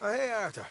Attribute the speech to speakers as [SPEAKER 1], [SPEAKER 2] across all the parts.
[SPEAKER 1] Hey, Arthur.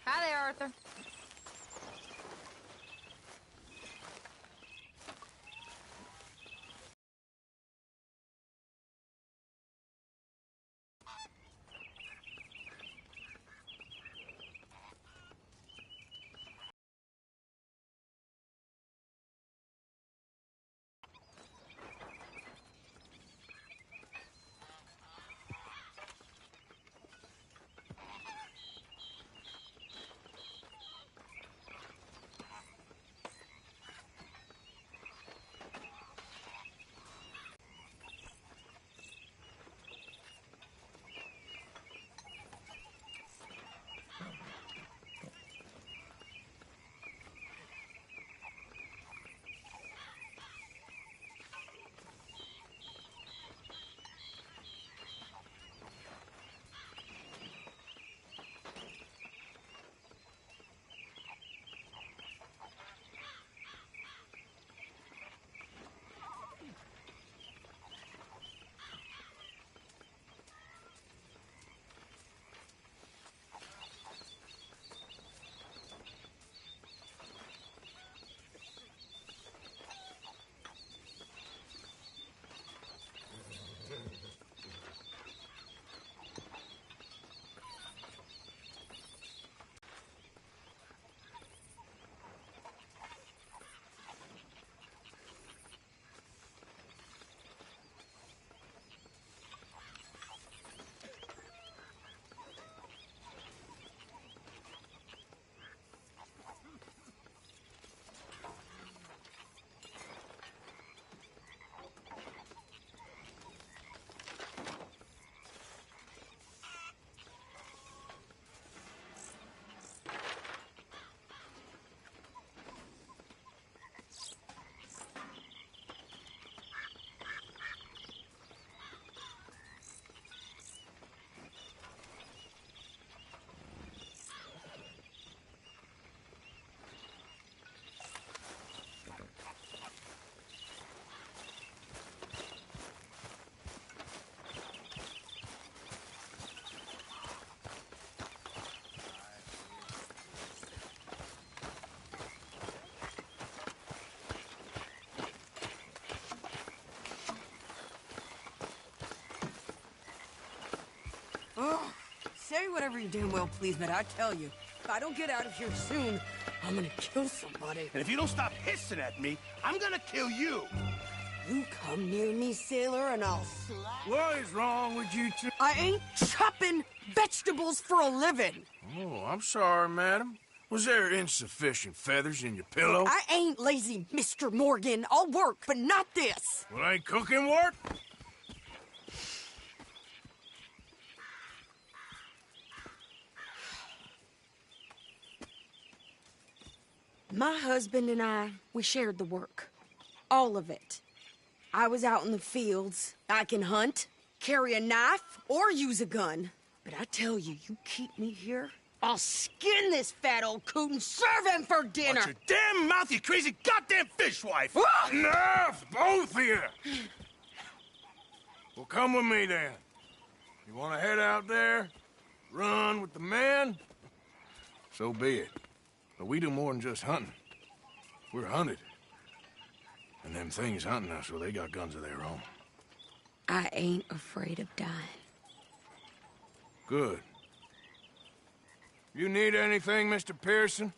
[SPEAKER 2] Hi there, Arthur.
[SPEAKER 3] Oh, say whatever you damn well please, but I tell you, if I don't get out of here soon, I'm gonna kill somebody.
[SPEAKER 4] And if you don't stop hissing at me, I'm gonna kill you.
[SPEAKER 3] You come near me, sailor, and I'll slap.
[SPEAKER 1] What is wrong with you two?
[SPEAKER 3] I ain't chopping vegetables for a living.
[SPEAKER 1] Oh, I'm sorry, madam. Was there insufficient feathers in your pillow?
[SPEAKER 3] I ain't lazy, Mr. Morgan. I'll work, but not this.
[SPEAKER 1] Well, ain't cooking work?
[SPEAKER 3] My husband and I, we shared the work. All of it. I was out in the fields. I can hunt, carry a knife, or use a gun. But I tell you, you keep me here, I'll skin this fat old coot and serve him for dinner.
[SPEAKER 4] Watch your damn mouth, you crazy goddamn fishwife!
[SPEAKER 1] Enough, both of you! Well, come with me, then. You want to head out there, run with the men? So be it. But we do more than just hunting. We're hunted. And them things hunting us, well, they got guns of their own.
[SPEAKER 3] I ain't afraid of dying.
[SPEAKER 1] Good. You need anything, Mr. Pearson?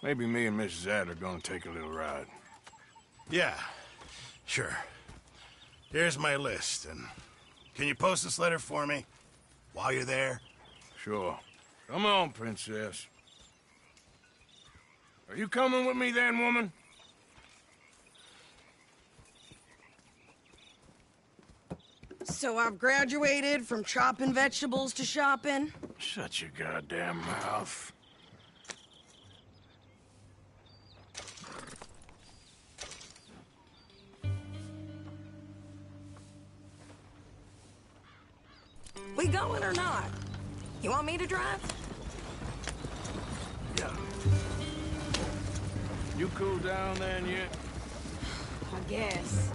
[SPEAKER 1] Maybe me and Mrs. Adler are gonna take a little ride.
[SPEAKER 4] Yeah, sure. Here's my list, and can you post this letter for me while you're there?
[SPEAKER 1] Sure. Come on, Princess. Are you coming with me then, woman?
[SPEAKER 3] So I've graduated from chopping vegetables to shopping?
[SPEAKER 1] Shut your goddamn mouth.
[SPEAKER 3] We going or not? You want me to drive?
[SPEAKER 1] Yeah. You cool down then yet?
[SPEAKER 3] I guess.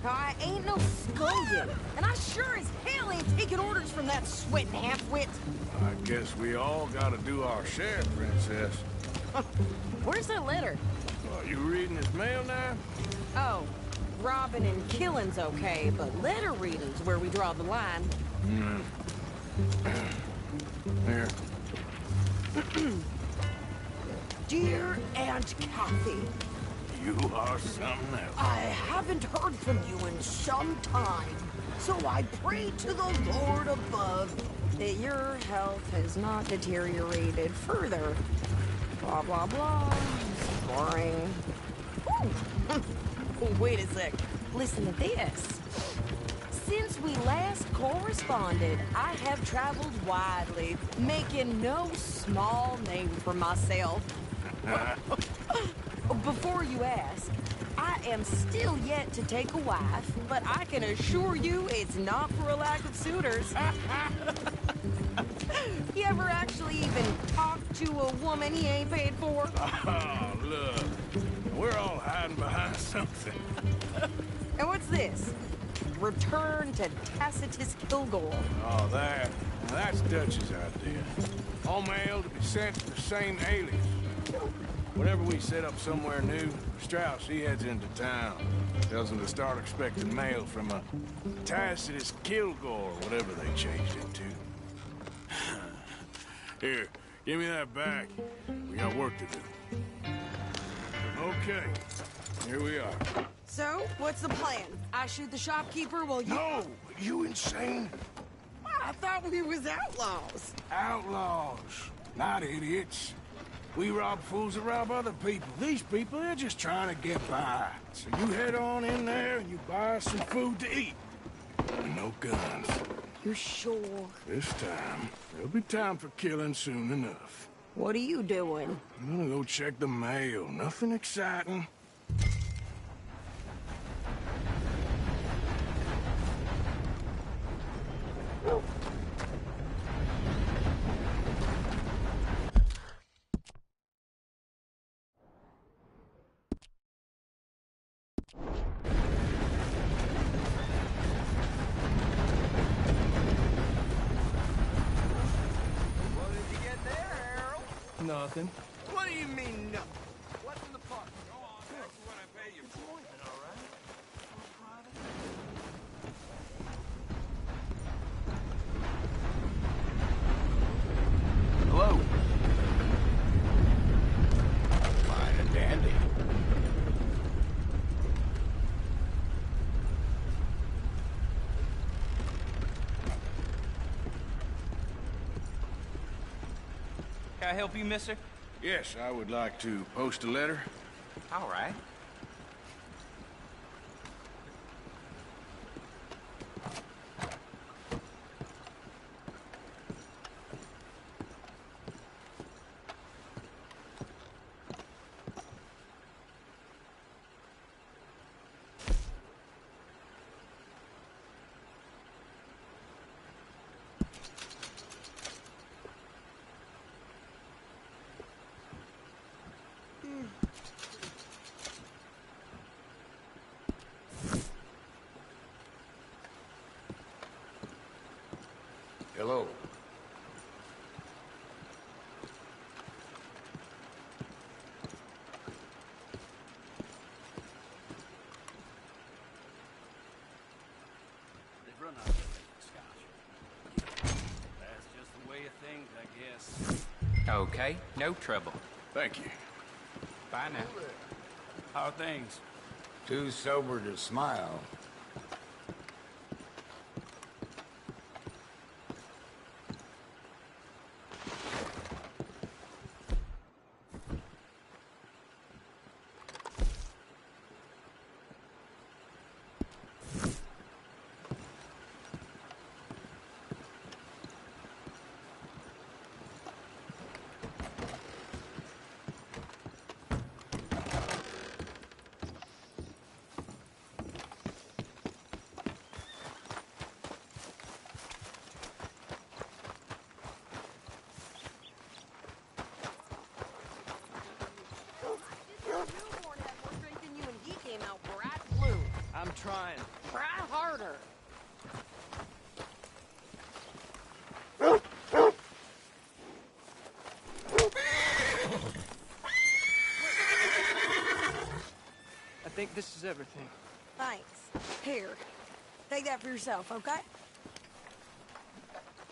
[SPEAKER 3] I ain't no scullion, and I sure as hell ain't taking orders from that sweating half-wit.
[SPEAKER 1] I guess we all gotta do our share, Princess.
[SPEAKER 3] Where's that letter?
[SPEAKER 1] You reading this mail now?
[SPEAKER 3] Oh, robbing and killing's okay, but letter reading's where we draw the line.
[SPEAKER 1] Here.
[SPEAKER 3] Dear Aunt Kathy,
[SPEAKER 1] You are something else.
[SPEAKER 3] I haven't heard from you in some time, so I pray to the Lord above that your health has not deteriorated further. Blah, blah, blah. Boring. Ooh. Wait a sec. Listen to this. Since we last corresponded, I have traveled widely, making no small name for myself. Before you ask, I am still yet to take a wife, but I can assure you it's not for a lack of suitors. You ever actually even talk to a woman he ain't paid for?
[SPEAKER 1] Oh, look. We're all hiding behind something.
[SPEAKER 3] And what's this? Return to Tacitus Kilgore.
[SPEAKER 1] Oh, that's Dutch's idea. All mail to be sent to the same alias. Whenever we set up somewhere new, Strauss, he heads into town. Tells them to start expecting mail from a Tacitus Kilgore, whatever they changed it to. Here, give me that back. We got work to do. Okay, here we are.
[SPEAKER 3] So, what's the plan? I shoot the shopkeeper while you...
[SPEAKER 1] No! You insane?
[SPEAKER 3] I thought we was outlaws.
[SPEAKER 1] Outlaws, not idiots. We rob fools that rob other people. These people, they're just trying to get by. So you head on in there and you buy us some food to eat. And no guns.
[SPEAKER 3] You're sure?
[SPEAKER 1] This time, there'll be time for killing soon enough.
[SPEAKER 3] What are you doing?
[SPEAKER 1] I'm gonna go check the mail. Nothing exciting.
[SPEAKER 5] Nothing.
[SPEAKER 6] What do you mean, no? What's in the pot? Go on, that's what I pay you for. All right?
[SPEAKER 1] Hello.
[SPEAKER 6] Fine and dandy.
[SPEAKER 5] Can I help you, mister?
[SPEAKER 1] Yes, I would like to post a letter.
[SPEAKER 5] All right.
[SPEAKER 6] Hello.
[SPEAKER 7] They've run out of scotch. That's just the way of things, I guess.
[SPEAKER 5] Okay, no trouble.
[SPEAKER 1] Thank you.
[SPEAKER 5] Bye now.
[SPEAKER 7] How are things?
[SPEAKER 6] Too sober to smile.
[SPEAKER 5] I'm trying.
[SPEAKER 3] Try harder.
[SPEAKER 5] I think this is everything.
[SPEAKER 3] Thanks. Here. Take that for yourself, okay?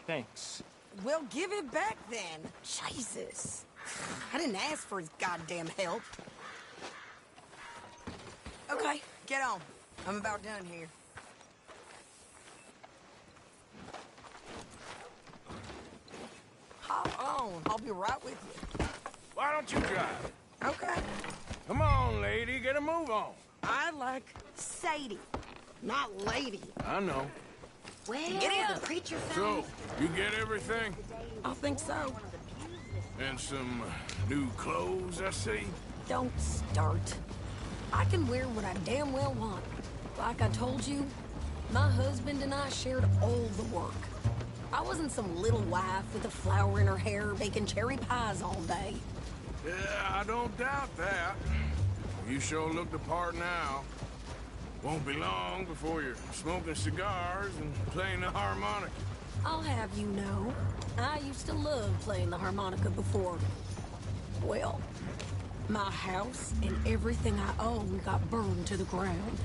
[SPEAKER 5] Thanks.
[SPEAKER 3] Well, give it back then. Jesus. I didn't ask for his goddamn help. Okay, get on. I'm about done here. Hop on. I'll be right with you.
[SPEAKER 1] Why don't you drive?
[SPEAKER 3] Okay.
[SPEAKER 1] Come on, lady, get a move on.
[SPEAKER 3] I like Sadie, not lady.
[SPEAKER 1] I know.
[SPEAKER 3] Well, get in. The preacher
[SPEAKER 1] So, you get everything?
[SPEAKER 3] I think so.
[SPEAKER 1] And some new clothes, I see?
[SPEAKER 3] Don't start. I can wear what I damn well want. Like I told you, my husband and I shared all the work. I wasn't some little wife with a flower in her hair baking cherry pies all day.
[SPEAKER 1] Yeah, I don't doubt that. You sure look the part now. Won't be long before you're smoking cigars and playing the harmonica.
[SPEAKER 3] I'll have you know, I used to love playing the harmonica before. Well, my house and everything I own got burned to the ground.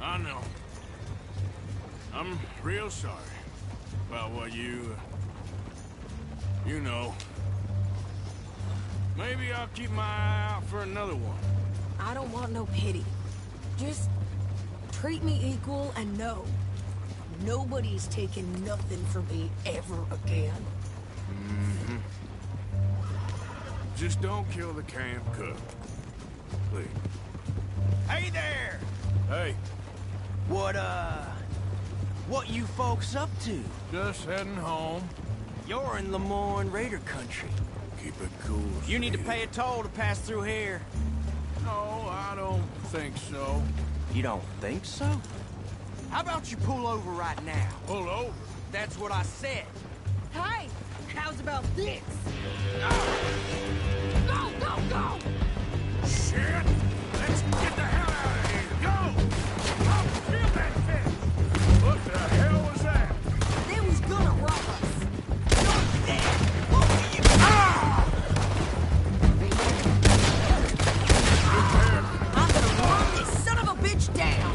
[SPEAKER 1] I know. I'm real sorry about what you know. Maybe I'll keep my eye out for another one.
[SPEAKER 3] I don't want no pity. Just treat me equal and know nobody's taking nothing from me ever again.
[SPEAKER 1] just don't kill the camp cook. Please.
[SPEAKER 7] Hey there!
[SPEAKER 1] Hey,
[SPEAKER 7] What you folks up to?
[SPEAKER 1] just heading home.
[SPEAKER 7] You're in Lemoyne Raider country.
[SPEAKER 1] Keep it cool.
[SPEAKER 7] You need to
[SPEAKER 1] Sadie.
[SPEAKER 7] pay a toll to pass through here.
[SPEAKER 1] No, I don't think so.
[SPEAKER 7] You don't think so? How about you pull over right now?
[SPEAKER 1] Pull over.
[SPEAKER 7] That's what I said.
[SPEAKER 3] Hey, how's about this?
[SPEAKER 2] Go, go, go!
[SPEAKER 1] Shit! Let's get the hell out of here! Go! I'll kill that fish! What the hell was that?
[SPEAKER 3] They was gonna rob us.
[SPEAKER 7] You're dead! Both of you!
[SPEAKER 3] I'm gonna run this son of a bitch down.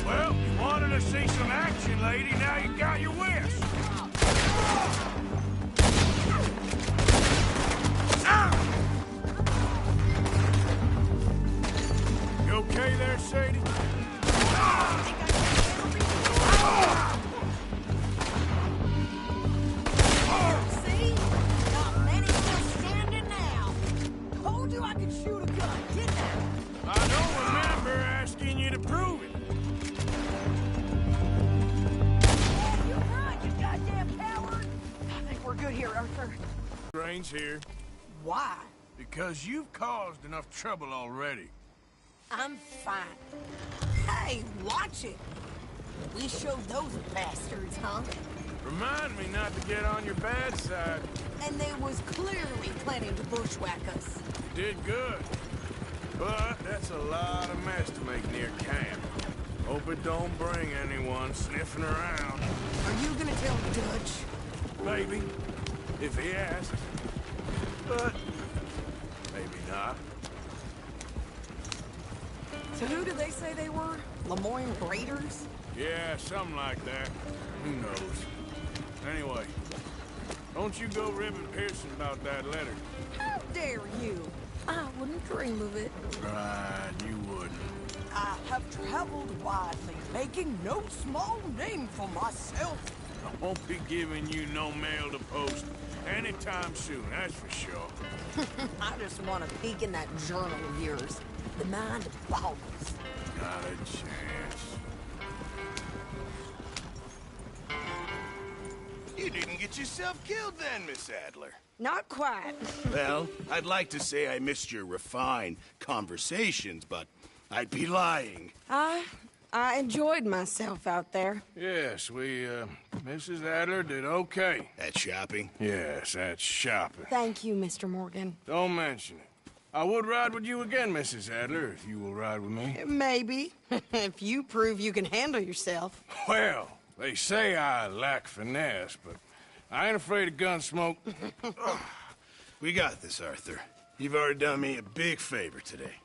[SPEAKER 1] Well, you wanted to see some action, lady. Now you got your wish. You okay there, Sadie?
[SPEAKER 3] See? Not many still standing now. Told you I could shoot a gun, didn't I?
[SPEAKER 1] I don't remember asking you to prove it.
[SPEAKER 3] You're right, you goddamn coward. I think we're good here, Arthur.
[SPEAKER 1] Rain's here
[SPEAKER 3] Why?
[SPEAKER 1] because you've caused enough trouble already.
[SPEAKER 3] I'm fine. Hey, watch it. We showed those bastards, huh?
[SPEAKER 1] Remind me not to get on your bad side.
[SPEAKER 3] And they was clearly planning to bushwhack us.
[SPEAKER 1] You did good. But that's a lot of mess to make near camp. Hope it don't bring anyone sniffing around.
[SPEAKER 3] Are you gonna tell Dutch?
[SPEAKER 1] Maybe, if he asks. But maybe not.
[SPEAKER 3] So who did they say they were? Lemoyne Raiders?
[SPEAKER 1] Yeah, something like that. Who knows? Anyway, don't you go ribbing Pearson about that letter.
[SPEAKER 3] How dare you? I wouldn't dream of it.
[SPEAKER 1] Right, you wouldn't.
[SPEAKER 3] I have traveled widely, making no small name for myself.
[SPEAKER 1] I won't be giving you no mail to post anytime soon, that's for sure.
[SPEAKER 3] I just want to peek in that journal of yours. The mind boggles.
[SPEAKER 1] Not a chance.
[SPEAKER 4] You didn't get yourself killed then, Miss Adler.
[SPEAKER 3] Not quite.
[SPEAKER 4] Well, I'd like to say I missed your refined conversations, but I'd be lying.
[SPEAKER 3] I enjoyed myself out there.
[SPEAKER 1] Yes, Mrs. Adler did okay.
[SPEAKER 4] At shopping?
[SPEAKER 1] Yes, that's shopping.
[SPEAKER 3] Thank you, Mr. Morgan.
[SPEAKER 1] Don't mention it. I would ride with you again, Mrs. Adler, if you will ride with me.
[SPEAKER 3] Maybe. If you prove you can handle yourself.
[SPEAKER 1] Well, they say I lack finesse, but I ain't afraid of gun smoke.
[SPEAKER 4] We got this, Arthur. You've already done me a big favor today.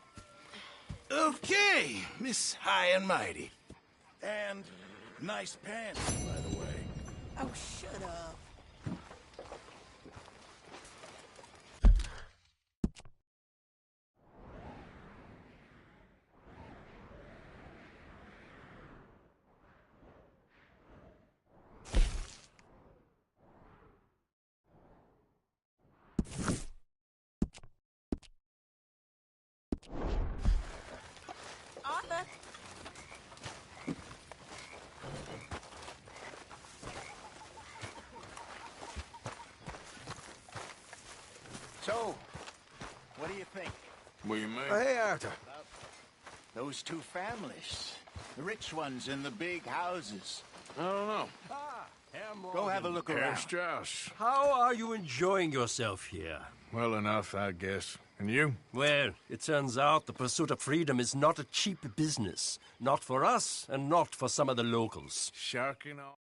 [SPEAKER 4] Okay, Miss High and Mighty. And nice pants, by the way.
[SPEAKER 3] Oh, shut up. Arthur.
[SPEAKER 7] So, what do you think?
[SPEAKER 1] What do you mean?
[SPEAKER 6] Hey, Arthur.
[SPEAKER 8] Those two families. The rich ones in the big houses.
[SPEAKER 1] I don't know.
[SPEAKER 8] Go have a look
[SPEAKER 1] Herr
[SPEAKER 8] around.
[SPEAKER 1] Strauss.
[SPEAKER 9] How are you enjoying yourself here?
[SPEAKER 1] Well enough, I guess. And you?
[SPEAKER 9] Well, it turns out the pursuit of freedom is not a cheap business. Not for us, and not for some of the locals.
[SPEAKER 1] Sharking all?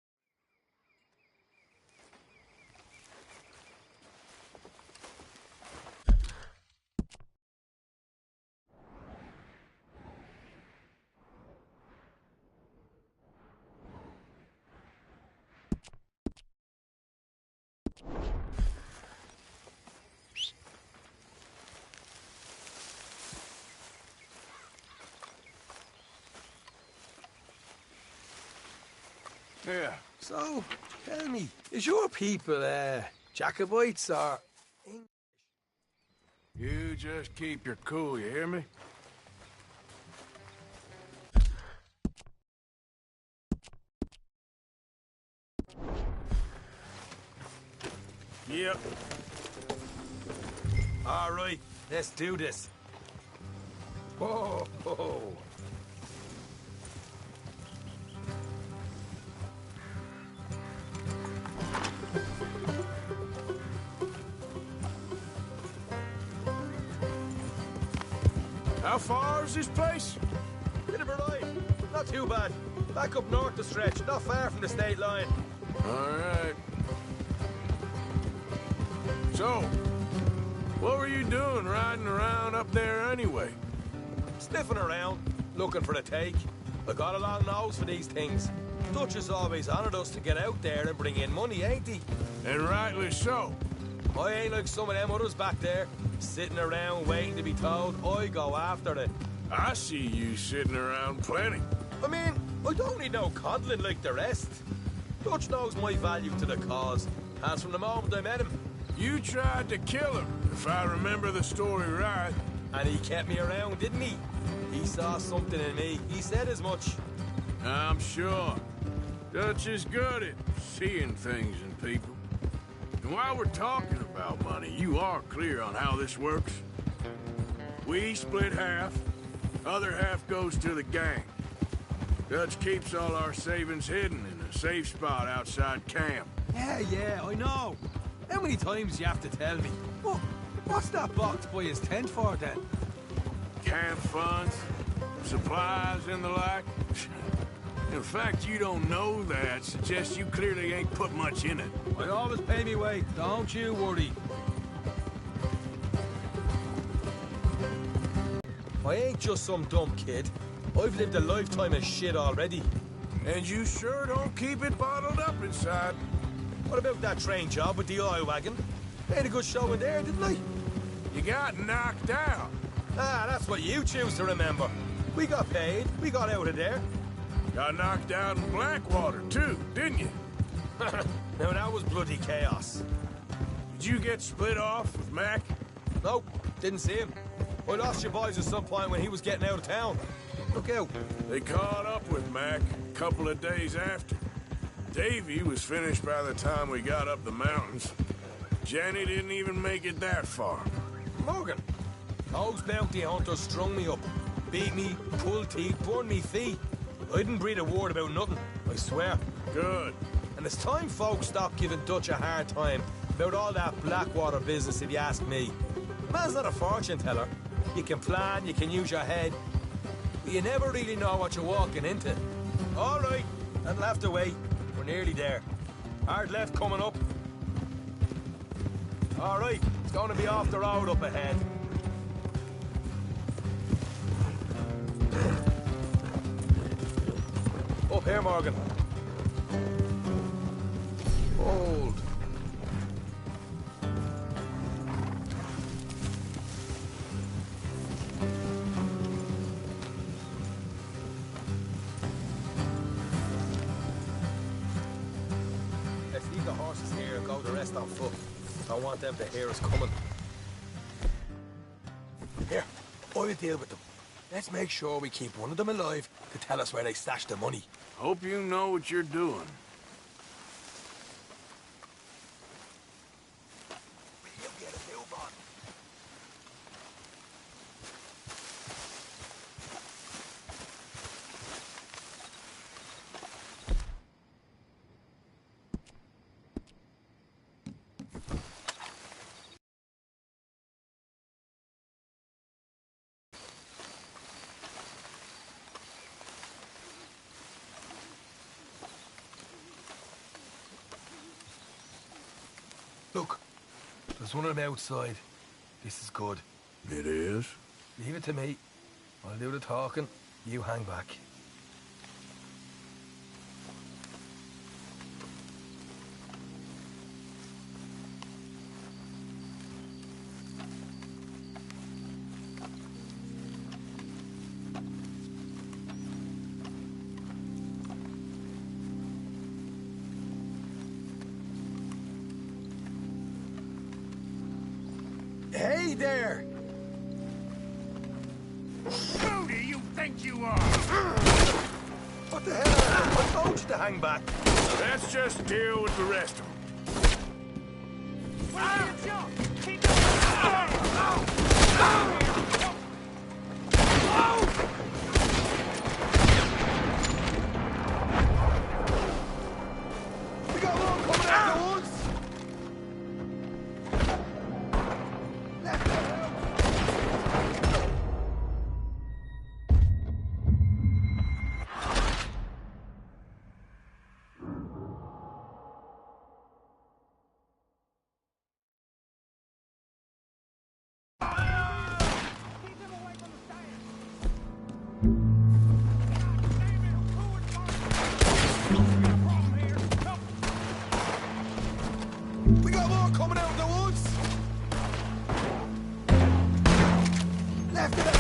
[SPEAKER 1] Yeah.
[SPEAKER 6] So, tell me, is your people,
[SPEAKER 5] Jacobites or...
[SPEAKER 1] You just keep your cool, you hear me?
[SPEAKER 7] Yep. All right, let's do this.
[SPEAKER 1] Whoa, whoa. How far is this place?
[SPEAKER 7] Bit of a ride. Not too bad. Back up north the stretch, not far from the state line.
[SPEAKER 1] All right. So, what were you doing riding around up there anyway?
[SPEAKER 7] Sniffing around, looking for the take. I got a long nose for these things. Dutch has always honoured us to get out there and bring in money, ain't he?
[SPEAKER 1] And rightly so.
[SPEAKER 7] I ain't like some of them others back there, sitting around waiting to be told. I go after it.
[SPEAKER 1] I see you sitting around plenty.
[SPEAKER 7] I mean, I don't need no coddling like the rest. Dutch knows my value to the cause, as from the moment I met him.
[SPEAKER 1] You tried to kill him, if I remember the story right.
[SPEAKER 7] And he kept me around, didn't he? He saw something in me. He said as much.
[SPEAKER 1] I'm sure. Dutch is good at seeing things in people. And while we're talking about money, you are clear on how this works? We split half, other half goes to the gang. Dutch keeps all our savings hidden in a safe spot outside camp.
[SPEAKER 5] Yeah, I know. How many times you have to tell me? What's that box by his tent for, then?
[SPEAKER 1] Camp funds, supplies, and the like. The fact you don't know that suggests you clearly ain't put much in it.
[SPEAKER 5] I always pay me way, don't you worry.
[SPEAKER 7] I ain't just some dumb kid. I've lived a lifetime of shit already.
[SPEAKER 1] And you sure don't keep it bottled up inside.
[SPEAKER 7] What about that train job with the oil wagon? Made a good show in there, didn't I?
[SPEAKER 1] You got knocked out.
[SPEAKER 7] Ah, that's what you choose to remember. We got paid. We got out of there.
[SPEAKER 1] Got knocked out in Blackwater, too, didn't you?
[SPEAKER 7] Now, that was bloody chaos.
[SPEAKER 1] Did you get split off with Mac?
[SPEAKER 7] Nope, didn't see him. I lost your boys at some point when he was getting out of town. Look out.
[SPEAKER 1] They caught up with Mac a couple of days after. Davy was finished by the time we got up the mountains. Jenny didn't even make it that far.
[SPEAKER 7] Morgan, those bounty hunters strung me up. Beat me, pulled teeth, burned me feet. I didn't breathe a word about nothing, I swear.
[SPEAKER 1] Good.
[SPEAKER 7] And it's time folks stop giving Dutch a hard time about all that Blackwater business, if you ask me. Man's not a fortune teller. You can plan, you can use your head, but you never really know what you're walking into. All right, that'll have to wait. We're nearly there. Hard left coming up. All right, it's going to be off the road up ahead. Up here, Morgan.
[SPEAKER 1] Hold.
[SPEAKER 7] Let's leave the horses here and go the rest on foot. I want them to hear us coming. Here, I'll deal with them. Let's make sure we keep one of them alive to tell us where they stashed the money.
[SPEAKER 1] Hope you know what you're doing.
[SPEAKER 7] We'll get a move on. Look, there's one of them outside. This is good.
[SPEAKER 1] It is?
[SPEAKER 7] Leave it to me. I'll do the talking. You hang back. Hey there!
[SPEAKER 8] Who do you think you are?
[SPEAKER 7] What the hell? I told you to hang back.
[SPEAKER 1] Let's just deal with the rest of them.
[SPEAKER 7] We got one coming out of the woods! We got more coming out of the woods! Left of the...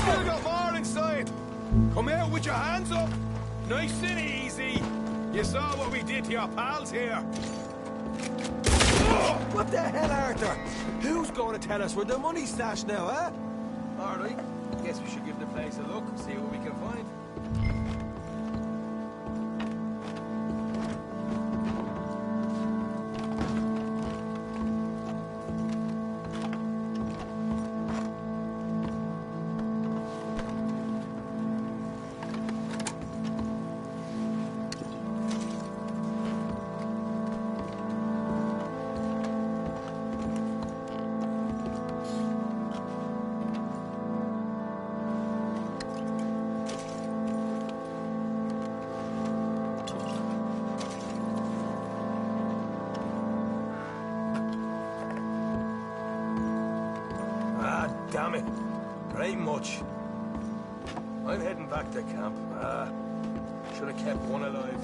[SPEAKER 7] Still got more inside! Come out with your hands up! Nice and easy! You saw what we did to your pals here! What the hell, Arthur? Who's going to tell us where the money's stashed now, huh? All right, guess we should give the place a look and see what we can find. Damn it. There ain't much. I'm heading back to camp. Should have kept one alive.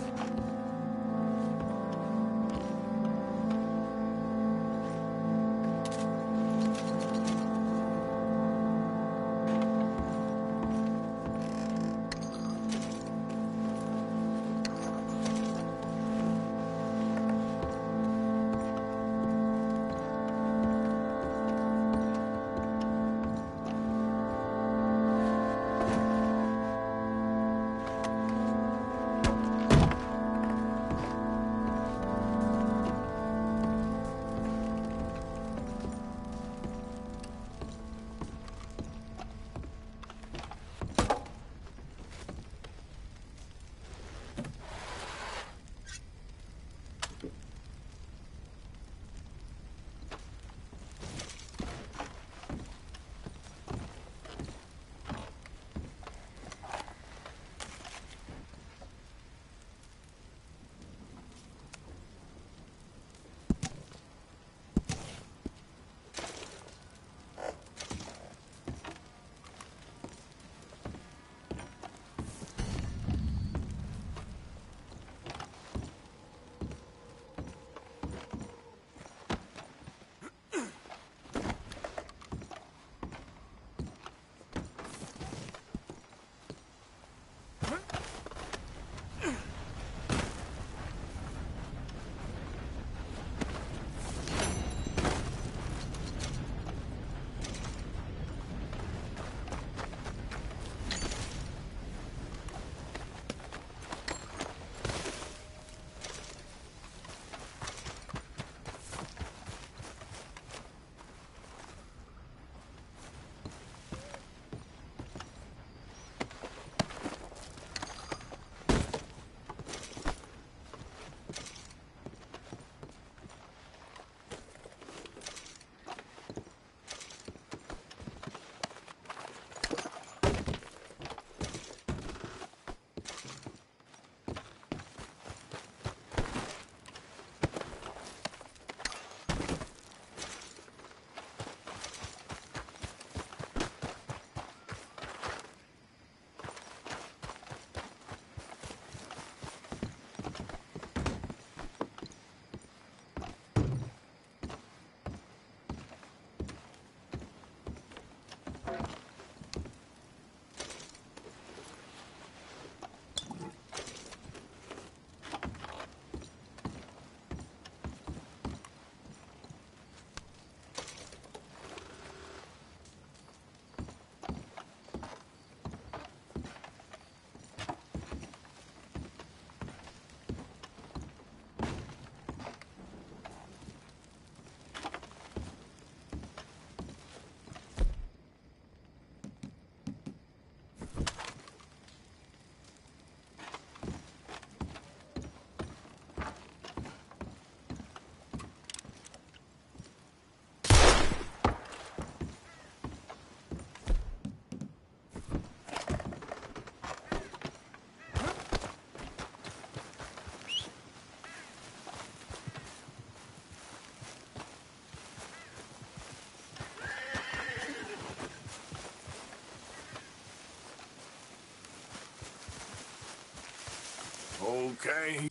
[SPEAKER 1] okay.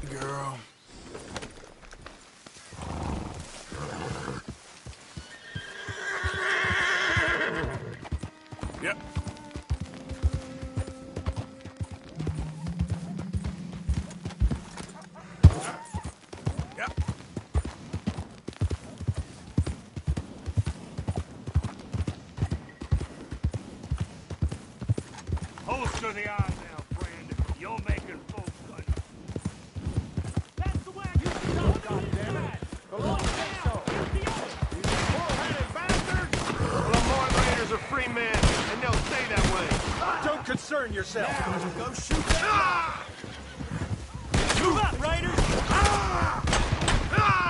[SPEAKER 1] Girl. Yep. Yep.
[SPEAKER 6] Holster the eyes now, friend. You're making folks gun. That's the way you stop, goddammit! Come on, so. You bull-headed bastards! Well, the Moorlanders are free men, and they'll stay that way. Don't concern yourself. Now, go shoot them. Ah! Move up, Raiders! Ah! Ah!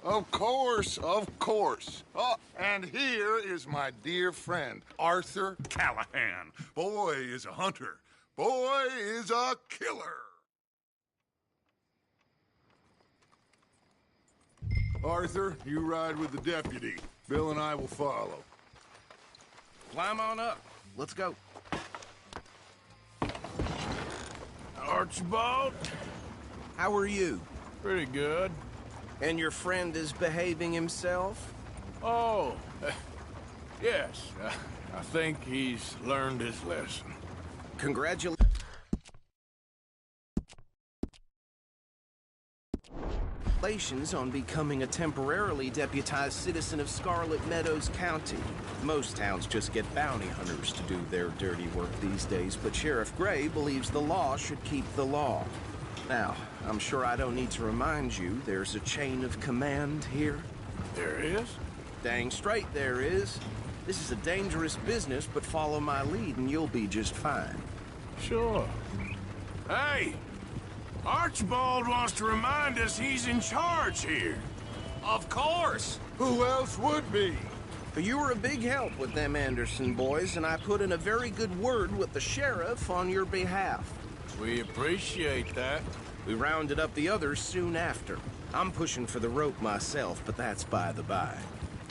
[SPEAKER 10] Of course, of course. Oh, and here is my dear friend, Arthur Callahan. Boy is a hunter. Boy is a killer. Arthur, you ride with the deputy. Bill and I will follow.
[SPEAKER 11] Climb on up. Let's go.
[SPEAKER 1] Archibald?
[SPEAKER 11] How are you?
[SPEAKER 1] Pretty good.
[SPEAKER 11] And your friend is behaving himself?
[SPEAKER 1] Oh, yes. I think he's learned his lesson.
[SPEAKER 11] Congratulations on becoming a temporarily deputized citizen of Scarlet Meadows County. Most towns just get bounty hunters to do their dirty work these days, but Sheriff Gray believes the law should keep the law. Now, I'm sure I don't need to remind you there's a chain of command here.
[SPEAKER 1] There is?
[SPEAKER 11] Dang straight there is. This is a dangerous business, but follow my lead and you'll be just fine.
[SPEAKER 1] Sure. Hey! Archibald wants to remind us he's in charge here.
[SPEAKER 11] Of course!
[SPEAKER 10] Who else would be?
[SPEAKER 11] You were a big help with them Anderson boys, and I put in a very good word with the sheriff on your behalf.
[SPEAKER 1] We appreciate that.
[SPEAKER 11] We rounded up the others soon after. I'm pushing for the rope myself, but that's by the by.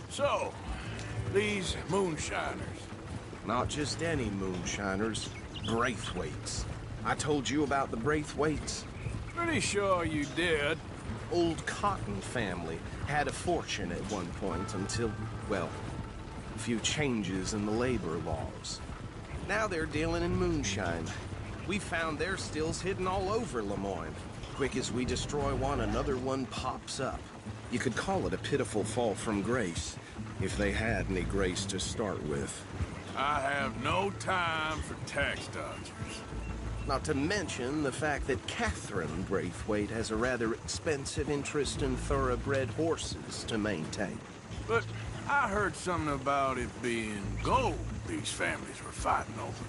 [SPEAKER 1] So, these moonshiners.
[SPEAKER 11] Not just any moonshiners. Braithwaites. I told you about the Braithwaites.
[SPEAKER 1] Pretty sure you did.
[SPEAKER 11] Old Cotton family had a fortune at one point until, well, a few changes in the labor laws. Now they're dealing in moonshine. We found their stills hidden all over Lemoyne. Quick as we destroy one, another one pops up. You could call it a pitiful fall from grace, if they had any grace to start with.
[SPEAKER 1] I have no time for tax dodgers.
[SPEAKER 11] Not to mention the fact that Catherine Braithwaite has a rather expensive interest in thoroughbred horses to maintain.
[SPEAKER 1] But I heard something about it being gold these families were fighting over.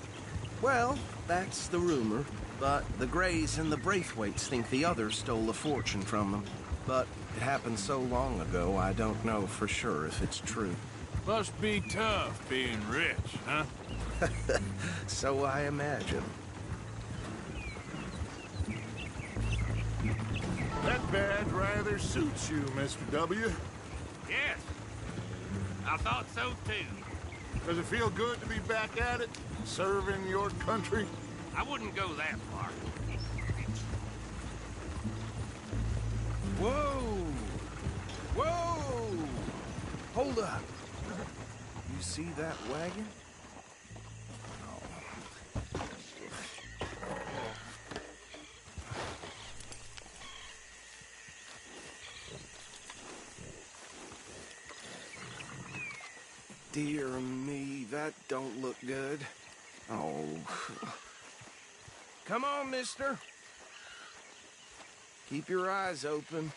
[SPEAKER 11] Well, that's the rumor. But the Greys and the Braithwaites think the others stole a fortune from them. But it happened so long ago, I don't know for sure if it's true.
[SPEAKER 1] Must be tough being rich, huh?
[SPEAKER 11] So I imagine.
[SPEAKER 10] That badge rather suits you, Mr. W.
[SPEAKER 6] Yes. I thought so, too.
[SPEAKER 10] Does it feel good to be back at it, serving your country?
[SPEAKER 6] I wouldn't go that far.
[SPEAKER 11] Whoa! Whoa! Hold up. You see that wagon? Dear me, that don't look good. Oh. Come on, mister. Keep your eyes open.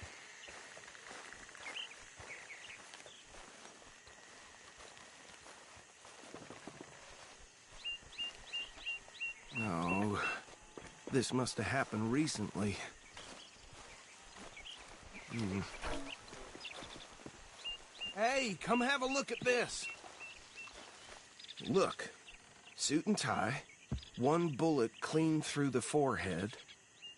[SPEAKER 11] No. This must have happened recently. Hey, come have a look at this. Look. Suit and tie. One bullet clean through the forehead.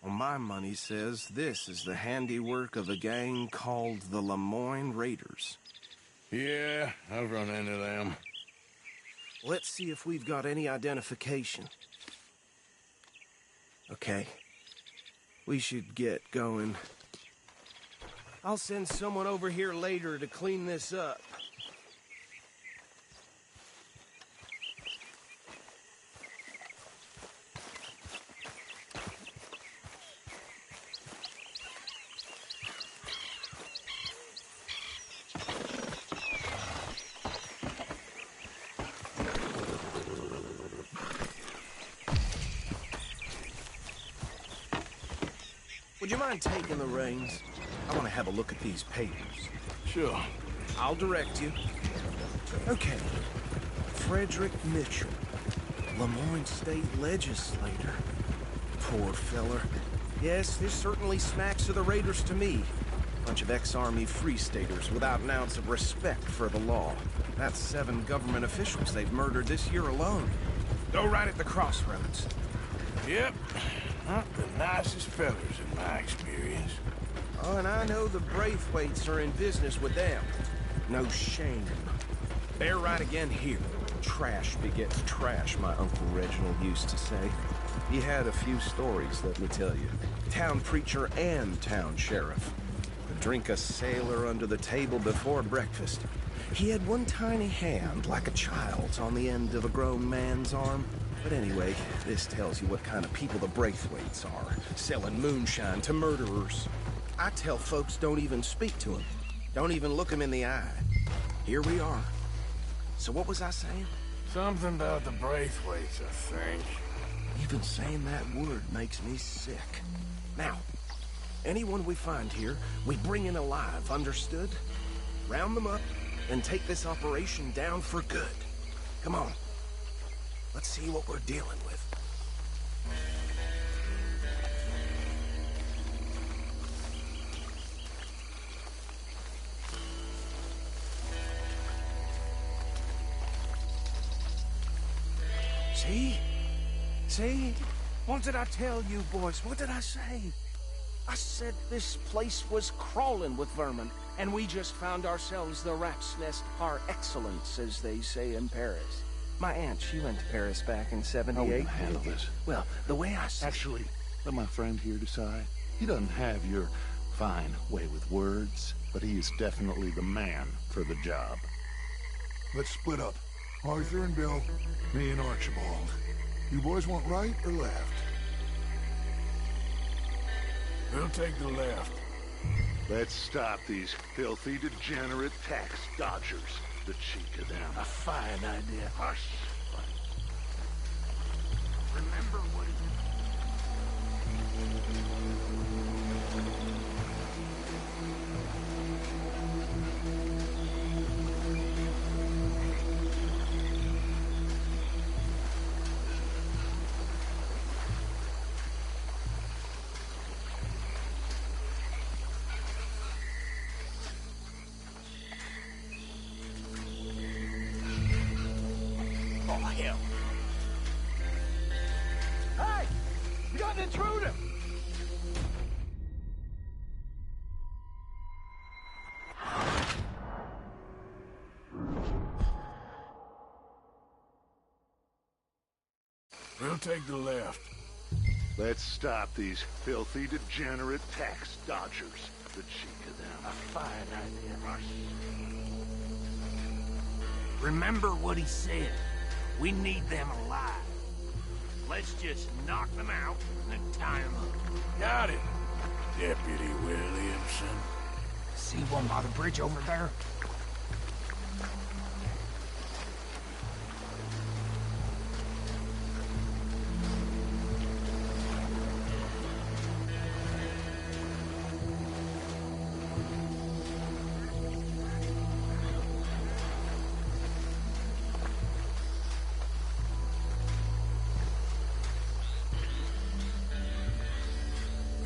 [SPEAKER 11] Well, my money says this is the handiwork of a gang called the Lemoyne Raiders.
[SPEAKER 1] Yeah, I've run into them.
[SPEAKER 11] Let's see if we've got any identification. Okay. We should get going. I'll send someone over here later to clean this up. Would you mind taking the reins? I want to have a look at these papers.
[SPEAKER 1] Sure.
[SPEAKER 11] I'll direct you. Okay. Frederick Mitchell, Lemoyne State Legislator. Poor feller. Yes, this certainly smacks of the Raiders to me. Bunch of ex-Army Free Staters without an ounce of respect for the law. That's 7 government officials they've murdered this year alone. Go right at the crossroads.
[SPEAKER 1] Yep. Not the nicest fellas in my experience.
[SPEAKER 11] Oh, and I know the Braithwaites are in business with them. No shame. They're right again here. Trash begets trash, my Uncle Reginald used to say. He had a few stories, let me tell you. Town preacher and town sheriff. Could drink a sailor under the table before breakfast. He had one tiny hand, like a child's, on the end of a grown man's arm. But anyway, this tells you what kind of people the Braithwaites are, selling moonshine to murderers. I tell folks don't even speak to him. Don't even look him in the eye. Here we are. So what was I saying?
[SPEAKER 1] Something about the Braithwaites, I think.
[SPEAKER 11] Even saying that word makes me sick. Now, anyone we find here, we bring in alive, understood? Round them up, and take this operation down for good. Come on. Let's see what we're dealing with. See? See? What did I tell you, boys? What did I say? I said this place was crawling with vermin, and we just found ourselves the rat's nest par excellence, as they say in Paris. My aunt, she went to Paris back in
[SPEAKER 10] How we
[SPEAKER 11] '78.
[SPEAKER 10] gonna handle this?
[SPEAKER 11] Well, the way I see
[SPEAKER 10] Actually, let my friend here decide. He doesn't have your fine way with words, but he is definitely the man for the job.
[SPEAKER 12] Let's split up. Arthur and Bill, me and Archibald. You boys want right or left?
[SPEAKER 1] We'll take the left.
[SPEAKER 10] Let's stop these filthy, degenerate tax dodgers. The cheek of them.
[SPEAKER 8] A fine idea.
[SPEAKER 10] Hush.
[SPEAKER 8] Remember what he... Oh, hell. Hey! You got an intruder!
[SPEAKER 1] We'll take the left.
[SPEAKER 10] Let's stop these filthy, degenerate tax dodgers. The cheek of them.
[SPEAKER 8] A fine idea.
[SPEAKER 10] Hush.
[SPEAKER 8] Remember what he said. We need them alive. Let's just knock them out and then tie them up.
[SPEAKER 1] Got it, Deputy Williamson.
[SPEAKER 8] See one by the bridge over there?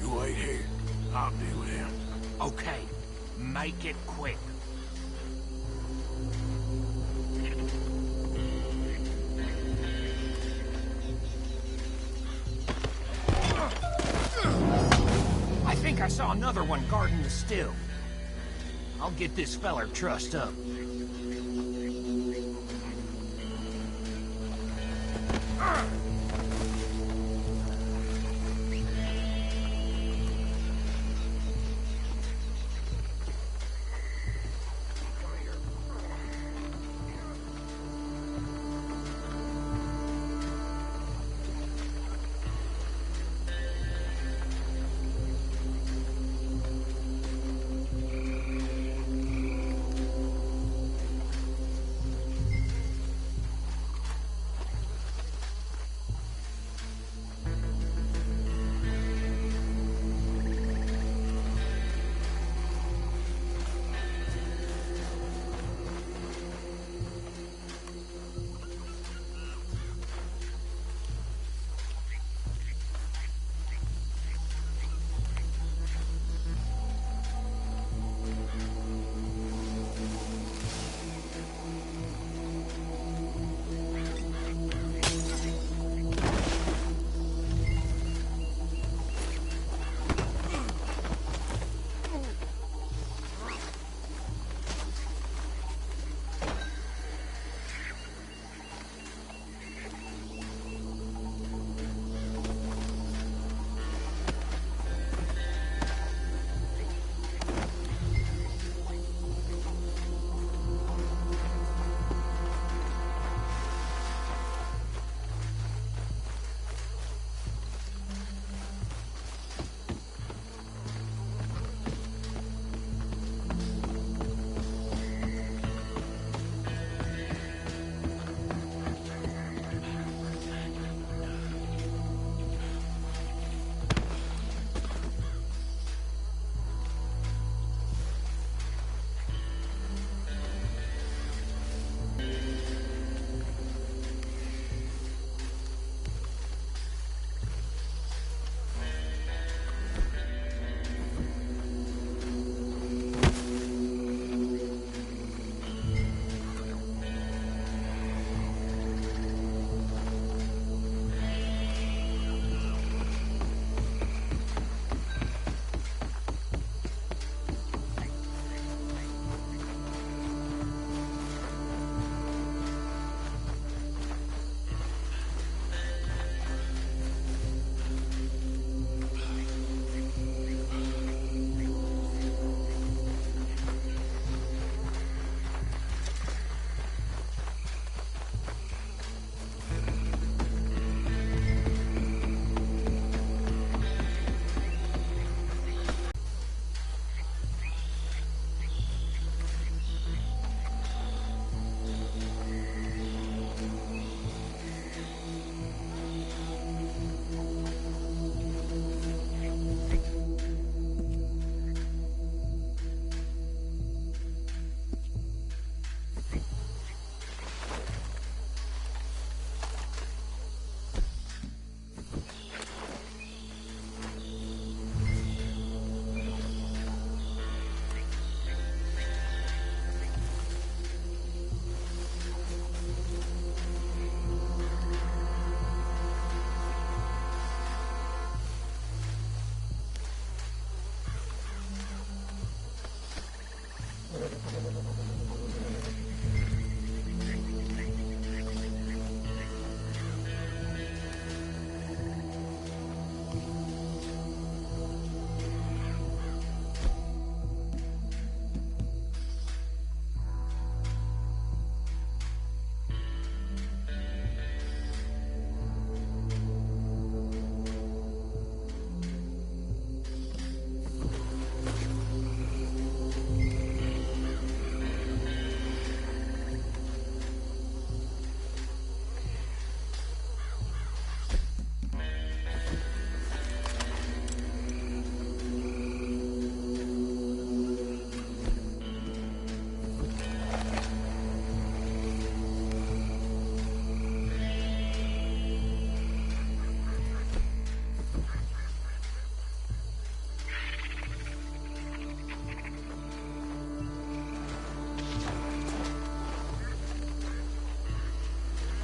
[SPEAKER 1] You wait here. I'll deal with him.
[SPEAKER 8] Okay, make it quick. I think I saw another one guarding the still. I'll get this feller trussed up.